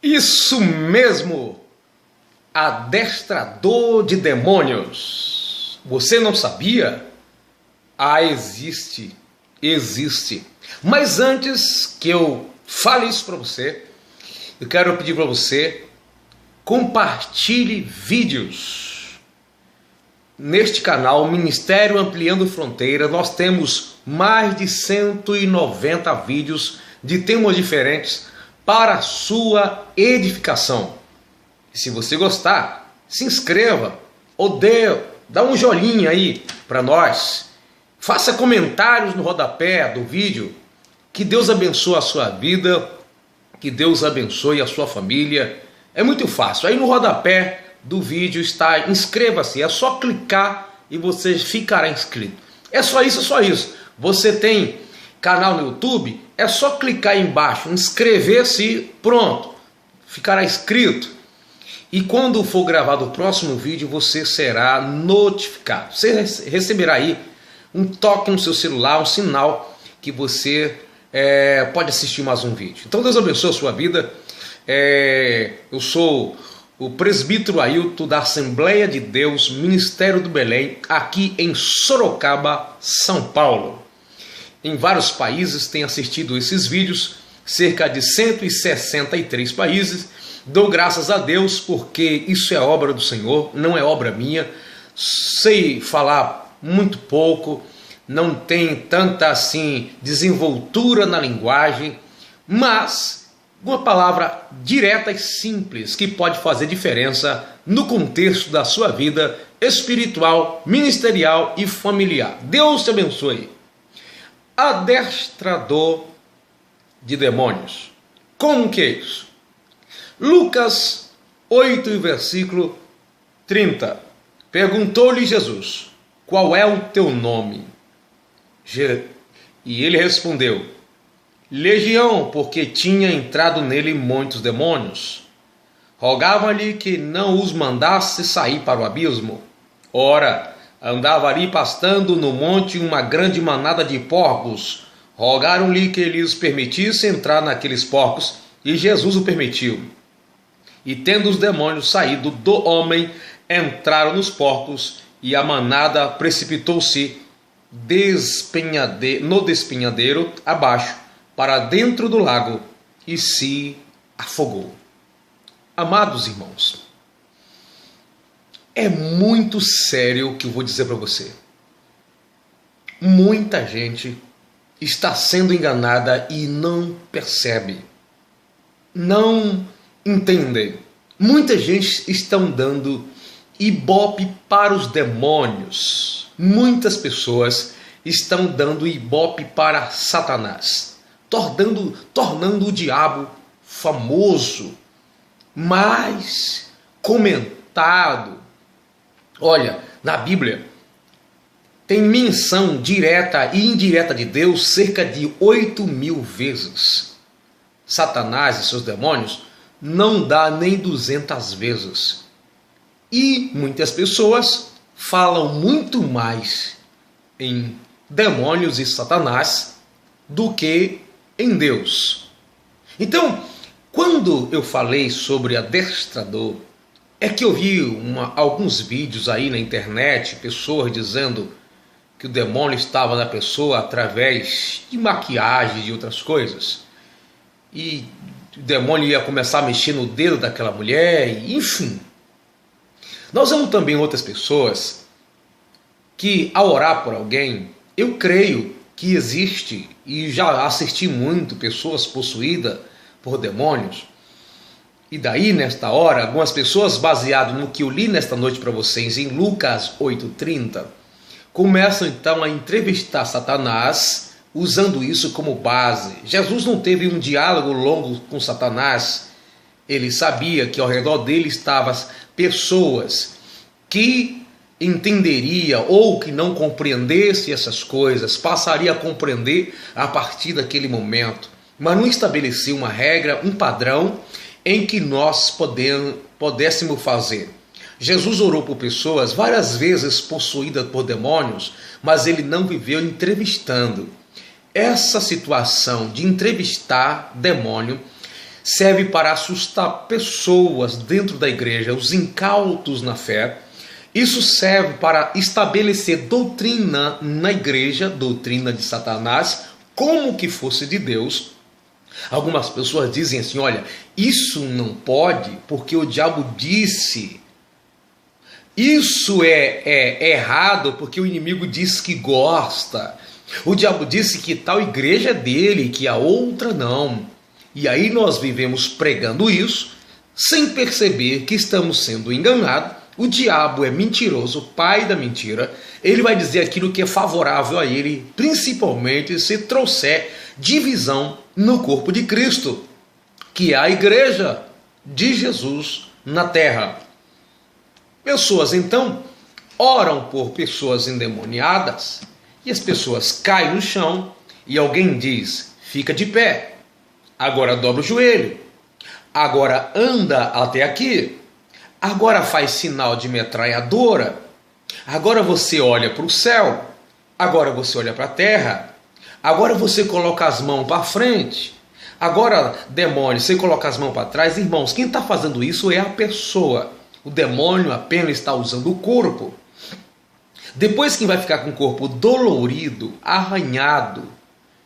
Isso mesmo, adestrador de demônios. Você não sabia? Ah, existe. Mas antes que eu fale isso para você, eu quero pedir para você, compartilhe vídeos. Neste canal, Ministério Ampliando Fronteira, nós temos mais de 190 vídeos de temas diferentes para a sua edificação. E se você gostar, se inscreva, dá um joinha aí para nós. Faça comentários no rodapé do vídeo. Que Deus abençoe a sua vida, que Deus abençoe a sua família. É muito fácil, aí no rodapé do vídeo está inscreva-se, é só clicar e você ficará inscrito. É só isso. Você tem canal no YouTube, é só clicar aí embaixo, inscrever-se, pronto, ficará inscrito. E quando for gravado o próximo vídeo, você será notificado. Você receberá aí um toque no seu celular, um sinal que você pode assistir mais um vídeo. Então Deus abençoe a sua vida. Eu sou o presbítero Ailton da Assembleia de Deus, Ministério do Belém, aqui em Sorocaba, São Paulo. Em vários países tem assistido esses vídeos, cerca de 163 países. Dou graças a Deus porque isso é obra do Senhor, não é obra minha. Sei falar muito pouco, não tem tanta assim desenvoltura na linguagem, mas uma palavra direta e simples que pode fazer diferença no contexto da sua vida espiritual, ministerial e familiar. Deus te abençoe. Adestrador de demônios. Como que é isso? Lucas 8, versículo 30. Perguntou-lhe Jesus: qual é o teu nome? E ele respondeu: Legião, porque tinha entrado nele muitos demônios. Rogavam-lhe que não os mandasse sair para o abismo. Ora, andava ali pastando no monte uma grande manada de porcos. Rogaram-lhe que lhes permitisse entrar naqueles porcos, e Jesus o permitiu. E tendo os demônios saído do homem, entraram nos porcos, e a manada precipitou-se no despenhadeiro abaixo, para dentro do lago, e se afogou. Amados irmãos, é muito sério o que eu vou dizer para você. Muita gente está sendo enganada e não percebe, não entende. Muita gente está dando ibope para os demônios. Muitas pessoas estão dando ibope para Satanás, tornando o diabo famoso, mais comentado. Olha, na Bíblia tem menção direta e indireta de Deus cerca de 8.000 vezes. Satanás e seus demônios não dá nem 200 vezes. E muitas pessoas falam muito mais em demônios e Satanás do que em Deus. Então, quando eu falei sobre adestrador, é que eu vi alguns vídeos aí na internet, pessoas dizendo que o demônio estava na pessoa através de maquiagem e de outras coisas. E o demônio ia começar a mexer no dedo daquela mulher, enfim. Nós vemos também outras pessoas que, ao orar por alguém, eu creio que existe, e já assisti muito, pessoas possuídas por demônios. E daí, nesta hora, algumas pessoas, baseado no que eu li nesta noite para vocês, em Lucas 8,30, começam então a entrevistar Satanás, usando isso como base. Jesus não teve um diálogo longo com Satanás. Ele sabia que ao redor dele estavam pessoas que entenderia ou que não compreendesse essas coisas, passaria a compreender a partir daquele momento, mas não estabeleceu uma regra, um padrão em que nós pudéssemos fazer. Jesus orou por pessoas várias vezes possuídas por demônios, mas ele não viveu entrevistando. Essa situação de entrevistar demônio serve para assustar pessoas dentro da igreja, os incautos na fé. Isso serve para estabelecer doutrina na igreja, doutrina de Satanás, como que fosse de Deus. Algumas pessoas dizem assim, olha, isso não pode porque o diabo disse. Isso é errado porque o inimigo disse que gosta. O diabo disse que tal igreja é dele, que a outra não. E aí nós vivemos pregando isso, sem perceber que estamos sendo enganados. O diabo é mentiroso, pai da mentira. Ele vai dizer aquilo que é favorável a ele, principalmente se trouxer divisão no corpo de Cristo, que é a igreja de Jesus na terra. Pessoas então oram por pessoas endemoniadas e as pessoas caem no chão e alguém diz, fica de pé, agora dobra o joelho, agora anda até aqui, agora faz sinal de metralhadora, agora você olha para o céu, agora você olha para a terra, agora você coloca as mãos para frente, agora demônio, você coloca as mãos para trás. Irmãos, quem está fazendo isso é a pessoa. O demônio apenas está usando o corpo. Depois quem vai ficar com o corpo dolorido, arranhado,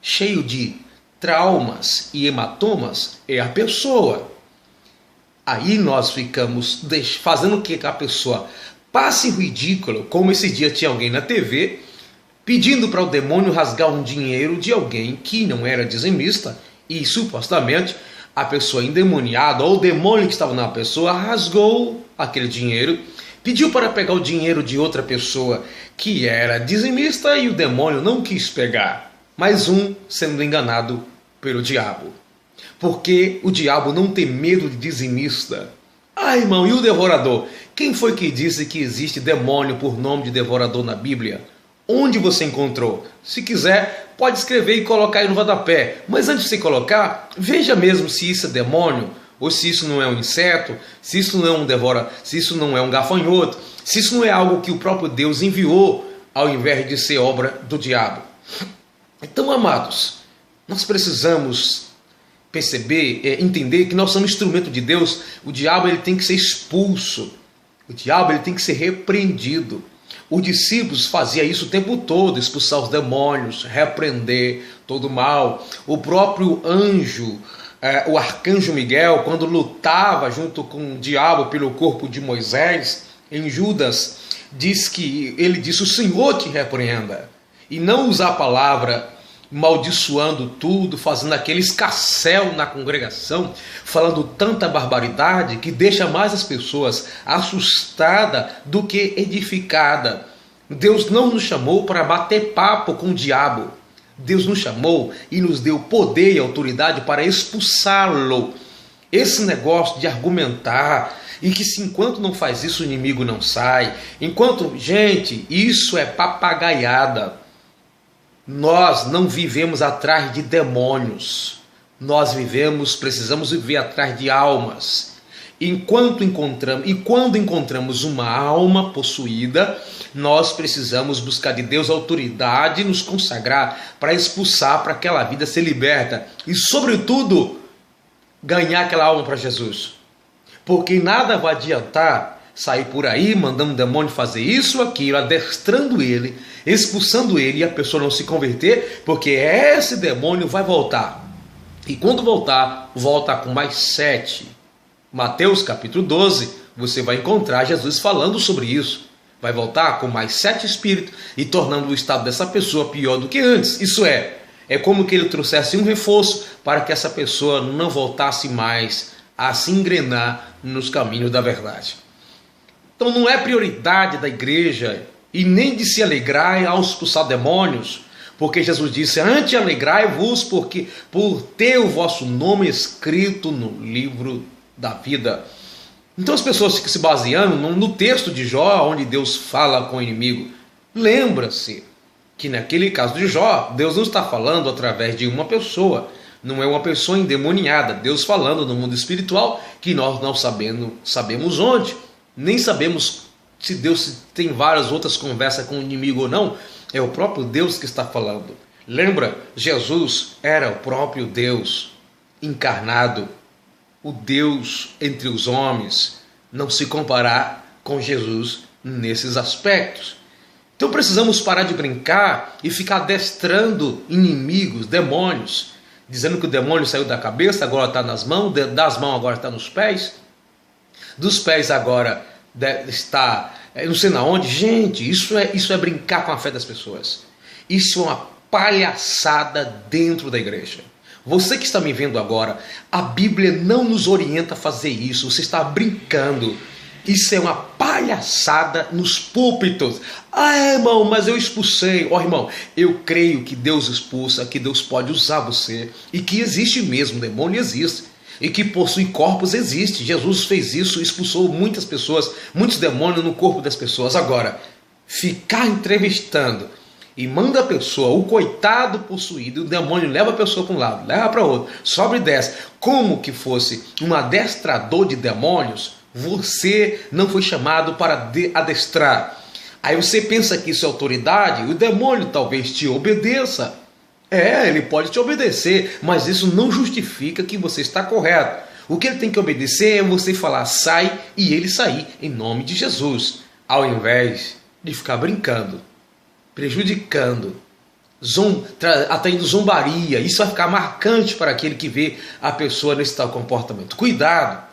cheio de traumas e hematomas é a pessoa. Aí nós ficamos fazendo que a pessoa passe ridículo, como esse dia tinha alguém na TV pedindo para o demônio rasgar um dinheiro de alguém que não era dizimista e supostamente a pessoa endemoniada ou o demônio que estava na pessoa rasgou aquele dinheiro, pediu para pegar o dinheiro de outra pessoa que era dizimista e o demônio não quis pegar. Mais um sendo enganado pelo diabo. Porque o diabo não tem medo de dizimista. Ah, irmão, e o devorador? Quem foi que disse que existe demônio por nome de devorador na Bíblia? Onde você encontrou? Se quiser, pode escrever e colocar aí no rodapé. Mas antes de você colocar, veja mesmo se isso é demônio, ou se isso não é um inseto, se isso não é um se isso não é um gafanhoto, se isso não é algo que o próprio Deus enviou, ao invés de ser obra do diabo. Então, amados, nós precisamos perceber, entender que nós somos instrumento de Deus. O diabo ele tem que ser expulso. O diabo ele tem que ser repreendido. Os discípulos faziam isso o tempo todo, expulsar os demônios, repreender todo o mal. O próprio anjo, o arcanjo Miguel, quando lutava junto com o diabo pelo corpo de Moisés, em Judas, ele disse, o Senhor te repreenda. E não usar a palavra maldiçoando tudo, fazendo aquele escarcéu na congregação, falando tanta barbaridade que deixa mais as pessoas assustadas do que edificadas. Deus não nos chamou para bater papo com o diabo. Deus nos chamou e nos deu poder e autoridade para expulsá-lo. Esse negócio de argumentar e que se enquanto não faz isso o inimigo não sai, gente, isso é papagaiada. Nós não vivemos atrás de demônios, precisamos viver atrás de almas. E quando encontramos uma alma possuída, nós precisamos buscar de Deus autoridade e nos consagrar para expulsar, para aquela vida ser liberta e, sobretudo, ganhar aquela alma para Jesus. Porque nada vai adiantar sair por aí mandando o demônio fazer isso ou aquilo, adestrando ele, expulsando ele e a pessoa não se converter, porque esse demônio vai voltar. E quando voltar, volta com mais 7. Mateus capítulo 12, você vai encontrar Jesus falando sobre isso. Vai voltar com mais 7 espíritos e tornando o estado dessa pessoa pior do que antes. Isso é como que ele trouxesse um reforço para que essa pessoa não voltasse mais a se engrenar nos caminhos da verdade. Então não é prioridade da igreja e nem de se alegrar ao expulsar demônios, porque Jesus disse, antes alegrai-vos por ter o vosso nome escrito no livro da vida. Então as pessoas ficam se baseando no texto de Jó, onde Deus fala com o inimigo. Lembra-se que naquele caso de Jó, Deus não está falando através de uma pessoa, não é uma pessoa endemoniada, Deus falando no mundo espiritual, que nós não sabemos onde, nem sabemos se Deus tem várias outras conversas com o inimigo ou não, é o próprio Deus que está falando. Lembra, Jesus era o próprio Deus encarnado o Deus entre os homens não se comparar com Jesus nesses aspectos. Então precisamos parar de brincar e ficar adestrando inimigos, demônios, dizendo que o demônio saiu da cabeça, agora está nas mãos, das mãos agora está nos pés, dos pés agora está não sei na onde. Gente, isso é brincar com a fé das pessoas. Isso é uma palhaçada dentro da igreja. Você que está me vendo agora, a Bíblia não nos orienta a fazer isso. Você está brincando. Isso é uma palhaçada nos púlpitos. Ah, irmão, mas eu expulsei. Ó, irmão, eu creio que Deus expulsa, que Deus pode usar você e que existe mesmo, demônio existe. E que possui corpos existe. Jesus fez isso, expulsou muitas pessoas, muitos demônios no corpo das pessoas. Agora, ficar entrevistando e manda a pessoa, o coitado possuído, o demônio leva a pessoa para um lado, leva para outro, sobe e desce, como que fosse um adestrador de demônios. Você não foi chamado para adestrar. Aí você pensa que isso é autoridade, o demônio talvez te obedeça. Ele pode te obedecer, mas isso não justifica que você está correto. O que ele tem que obedecer é você falar sai e ele sair em nome de Jesus, ao invés de ficar brincando, prejudicando, atraindo zombaria. Isso vai ficar marcante para aquele que vê a pessoa nesse tal comportamento. Cuidado,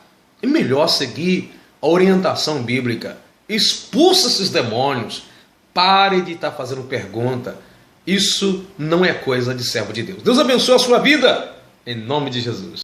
é melhor seguir a orientação bíblica. Expulsa esses demônios, pare de estar fazendo pergunta. Isso não é coisa de servo de Deus. Deus abençoe a sua vida, em nome de Jesus.